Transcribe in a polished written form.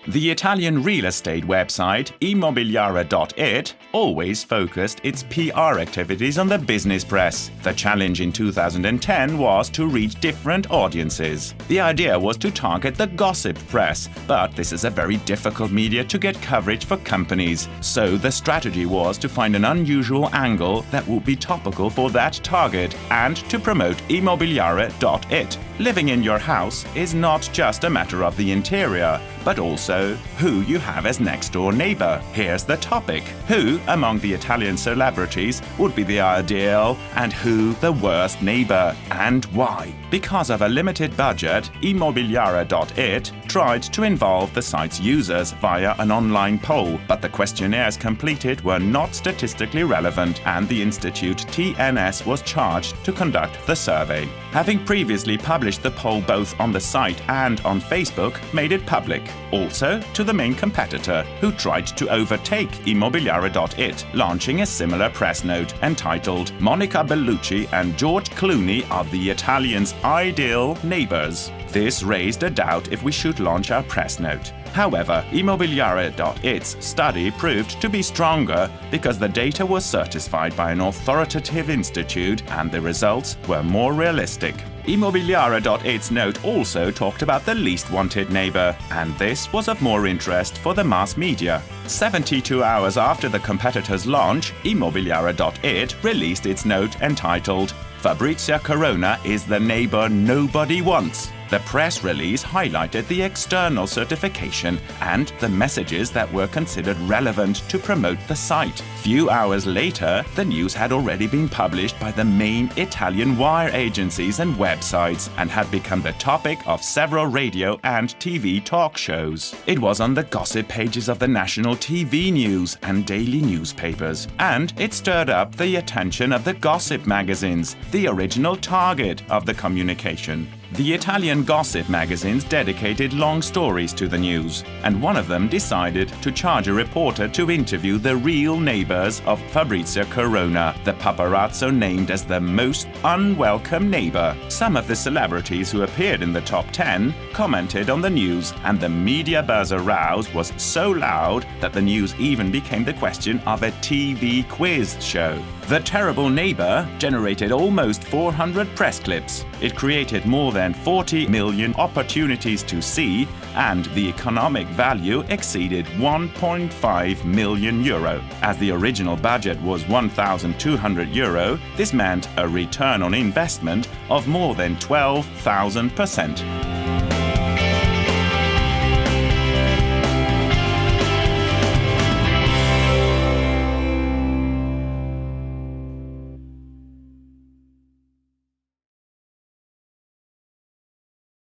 The Italian real estate website Immobiliare.it always focused its PR activities on the business press. The challenge in 2010 was to reach different audiences. The idea was to target the gossip press, but this is a very difficult media to get coverage for companies. So the strategy was to find an unusual angle that would be topical for that target and to promote Immobiliare.it. Living in your house is not just a matter of the interior, but also who you have as next-door neighbor. Here's the topic. Who among the Italian celebrities would be the ideal and who the worst neighbor, and why? Because of a limited budget, Immobiliare.it tried to involve the site's users via an online poll, but the questionnaires completed were not statistically relevant and the institute TNS was charged to conduct the survey. Having previously published the poll both on the site and on Facebook, made it public. Also to the main competitor, who tried to overtake Immobiliare.it, launching a similar press note entitled Monica Bellucci and George Clooney are the Italians' ideal neighbors. This raised a doubt if we should launch our press note. However, Immobiliare.it's study proved to be stronger because the data was certified by an authoritative institute and the results were more realistic. Immobiliare.it's note also talked about the least wanted neighbor, and this was of more interest for the mass media. 72 hours after the competitor's launch, Immobiliare.it released its note entitled Fabrizio Corona is the neighbor nobody wants. The press release highlighted the external certification and the messages that were considered relevant to promote the site. Few hours later, the news had already been published by the main Italian wire agencies and websites and had become the topic of several radio and TV talk shows. It was on the gossip pages of the national TV news and daily newspapers, and it stirred up the attention of the gossip magazines, the original target of the communication. The Italian gossip magazines dedicated long stories to the news, and one of them decided to charge a reporter to interview the real neighbors of Fabrizio Corona, the paparazzo named as the most unwelcome neighbor. Some of the celebrities who appeared in the top 10 commented on the news, and the media buzz aroused was so loud that the news even became the question of a TV quiz show. The Terrible Neighbor generated almost 400 press clips. It created more than 40 million opportunities to see, and the economic value exceeded 1.5 million euro. As the original budget was 1,200 euro, this meant a return on investment of more than 12,000%.